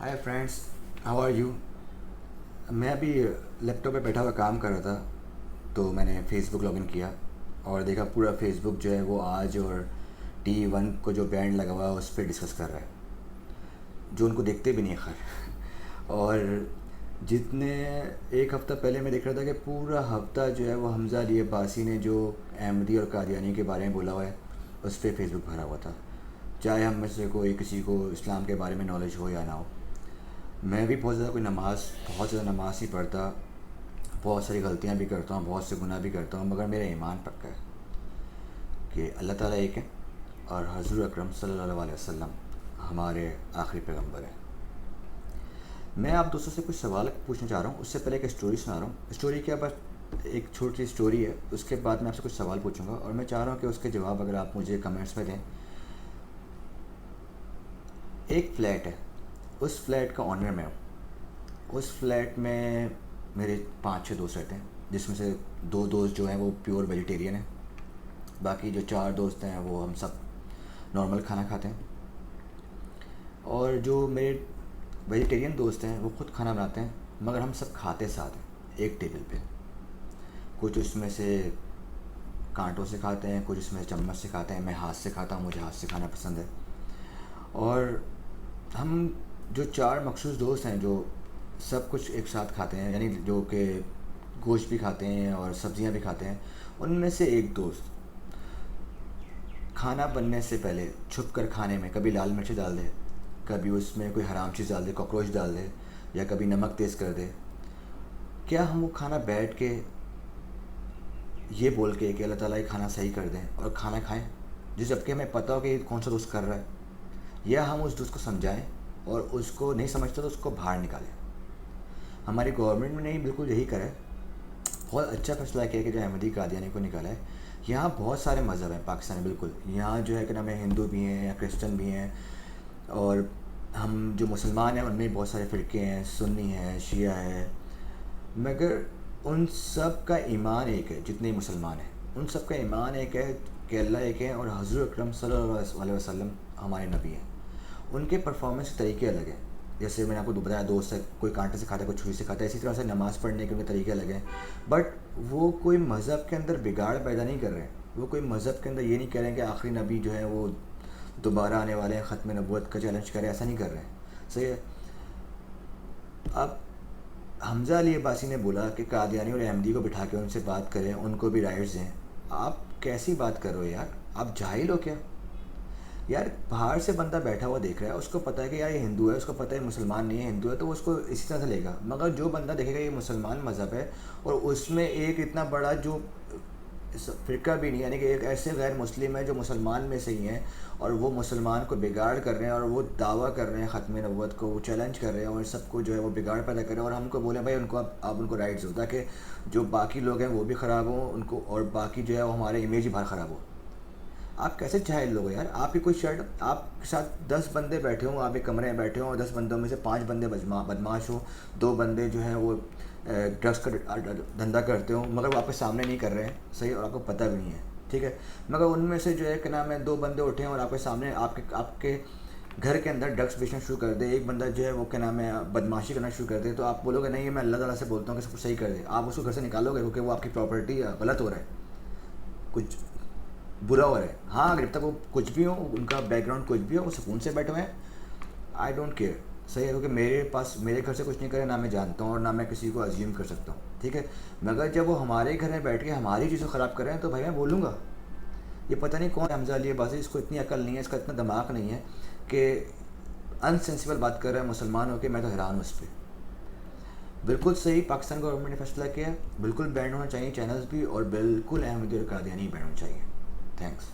Hi friends, how are you. मैं अभी laptop पे बैठा हुआ काम कर रहा था, तो मैंने फेसबुक लॉगिन किया और देखा पूरा फेसबुक जो है वो आज और T1 को जो बैंड लगा हुआ है उस पर डिस्कस कर रहा है, जो उनको देखते भी नहीं है खैर। और जितने एक हफ़्ता पहले मैं देख रहा था कि पूरा हफ्ता जो है वो हमज़ा अली अब्बासी ने जो अहमदी और कादियानी के बारे में बोला हुआ है उस पर फेसबुक भरा हुआ था। चाहे हम में से कोई किसी को इस्लाम के बारे में नॉलेज हो या ना हो। मैं भी बहुत ज़्यादा नमाज़ नहीं पढ़ता, बहुत सारी गलतियाँ भी करता हूँ, बहुत से गुनाह भी करता हूँ, मगर मेरा ईमान पक्का है कि अल्लाह ताला एक है और हज़रत अकरम सल्लल्लाहु अलैहि वसल्लम हमारे आखिरी पैगंबर हैं। मैं आप दोस्तों से कुछ सवाल पूछना चाह रहा हूँ, उससे पहले एक स्टोरी सुना रहा हूँ। स्टोरी क्या, बस एक छोटी सी स्टोरी है, उसके बाद मैं आपसे कुछ सवाल पूछूंगा और मैं चाह रहा हूँ कि उसके जवाब अगर आप मुझे कमेंट्स में दें। एक फ़्लैट है, उस फ्लैट का ऑनर मैं हूँ। उस फ्लैट में मेरे 5-6 दोस्त रहते हैं, जिसमें से 2 दोस्त जो हैं वो प्योर वेजिटेरियन हैं। बाकी जो 4 दोस्त हैं वो हम सब नॉर्मल खाना खाते हैं। और जो मेरे वेजिटेरियन दोस्त हैं वो खुद खाना बनाते हैं, मगर हम सब खाते साथ हैं एक टेबल पे। कुछ उसमें से कांटों से खाते हैं, कुछ उसमें चम्मच से खाते हैं। मैं हाथ से खाता हूँ, मुझे हाथ से खाना पसंद है। और हम जो 4 मखसूस दोस्त हैं जो सब कुछ एक साथ खाते हैं, यानी जो कि गोश्त भी खाते हैं और सब्ज़ियाँ भी खाते हैं, उनमें से एक दोस्त खाना बनने से पहले छुप कर खाने में कभी लाल मिर्च डाल दे, कभी उसमें कोई हराम चीज़ डाल दे, कॉकरोच डाल दे, या कभी नमक तेज़ कर दे। क्या हम वो खाना बैठ के ये बोल के कि अल्लाह ताला ये खाना सही कर दें और खाना खाएं, जिस जबकि हमें पता हो कि कौन सा दोस्त कर रहा है, या हम उस दोस्त को समझाएं और उसको नहीं समझता तो उसको बाहर निकालें। हमारी गवर्नमेंट ने ही बिल्कुल यही करा है। बहुत अच्छा फैसला किया कि जो अहमदी कादियानी को निकाला है। यहाँ बहुत सारे मज़हब हैं पाकिस्तान में, बिल्कुल यहाँ जो है कि नाम है हिंदू भी हैं या क्रिश्चन भी हैं, और हम जो मुसलमान हैं उनमें बहुत सारे फ़िरके हैं, सुन्नी है, शिया है, मगर उन सब का ईमान एक है। जितने मुसलमान हैं उन सब का ईमान एक है कि अल्लाह एक है और हज़रत अकरम सल्लल्लाहु अलैहि वसल्लम हमारे नबी हैं। उनके परफॉर्मेंस के तरीके अलग हैं। जैसे मैंने आपको बताया, दोस्त है कोई कांटे से खाता है, कोई छुरी से खाता है, इसी तरह से नमाज़ पढ़ने के उनके तरीके अलग हैं। बट वो कोई मज़हब के अंदर बिगाड़ पैदा नहीं कर रहे हैं। वो कोई मज़हब के अंदर ये नहीं कह रहे हैं कि आखिरी नबी जो है वो दोबारा आने वाले हैं, ख़त्म नबूवत का चैलेंज करें, ऐसा नहीं कर रहे हैं। सही है। अब हमज़ा अली अब्बासी ने बोला कि कादियानी और अहमदी को बिठा के उनसे बात करें, उनको भी राइट्स दें। आप कैसी बात कर रहे हो यार, आप जाहिल हो क्या? यार बाहर से बंदा बैठा हुआ देख रहा है, उसको पता है कि यार ये हिंदू है, उसको पता है मुसलमान नहीं है, हिंदू है, तो वो उसको इसी तरह से लेगा। मगर जो बंदा देखेगा ये मुसलमान मज़हब है और उसमें एक इतना बड़ा जो फ़िरका भी नहीं, यानी कि एक ऐसे गैर मुस्लिम है जो मुसलमान में से ही हैं और वो मुसलमान को बिगाड़ कर रहे हैं और वो दावा कर रहे हैं ख़त्म नबूवत को, वो चैलेंज कर रहे हैं और सबको जो है वो बिगाड़ पैदा कर रहे हैं। और हमको बोले भाई उनको आप उनको राइट्स दो, ताकि जो बाकी लोग हैं वो भी ख़राब हों उनको, और बाकी जो है वो हमारे इमेज ही बाहर ख़राब हो। आप कैसे जाहिल लोग हो यार? आपकी कोई शर्ट, आपके साथ 10 बंदे बैठे हों, आप एक कमरे में बैठे हों और 10 बंदों में से 5 बंदे बदमाश हों, 2 बंदे जो हैं वो ड्रग्स का धंधा करते हो, मगर वो आपके सामने नहीं कर रहे हैं, सही, और आपको पता भी नहीं है, ठीक है। मगर उनमें से जो है क्या नाम है 2 बंदे उठे हैं और आपके सामने आपके आपके घर के अंदर ड्रग्स बेचना शुरू कर दे, एक बंदा जो है वो क्या नाम है बदमाशी करना शुरू कर दे, तो आप बोलोगे नहीं मैं अल्लाह ताला से बोलता हूँ कि सब कुछ सही कर दे। आप उसको घर से निकालोगे क्योंकि वो आपकी प्रॉपर्टी गलत हो रहा है, कुछ बुरा हो रहा है। हाँ, अगर जब तक वो कुछ भी हो, उनका बैकग्राउंड कुछ भी हो, वो सुकून से बैठे हुए हैं, आई डोंट केयर, सही है। क्योंकि मेरे पास मेरे घर से कुछ नहीं करे, ना मैं जानता हूँ और ना मैं किसी को अज्यूम कर सकता हूँ, ठीक है। मगर जब वो हमारे घर में बैठ के हमारी चीज़ें ख़राब कर रहे हैं तो भाई मैं बोलूँगा। ये पता नहीं कौन हमज़ा अली अब्बासी, इसको इतनी अकल नहीं है, इसका इतना दिमाग नहीं है कि अनसेंसिबल बात कर रहा है मुसलमान होकर। मैं तो हैरान हूँ उस पर। बिल्कुल सही, पाकिस्तान गवर्नमेंट ने फैसला किया, बिल्कुल बैंड होना चाहिए चैनल्स भी, और बिल्कुल अहमदी और कादियानी बैंड होना चाहिए। थैंक्स।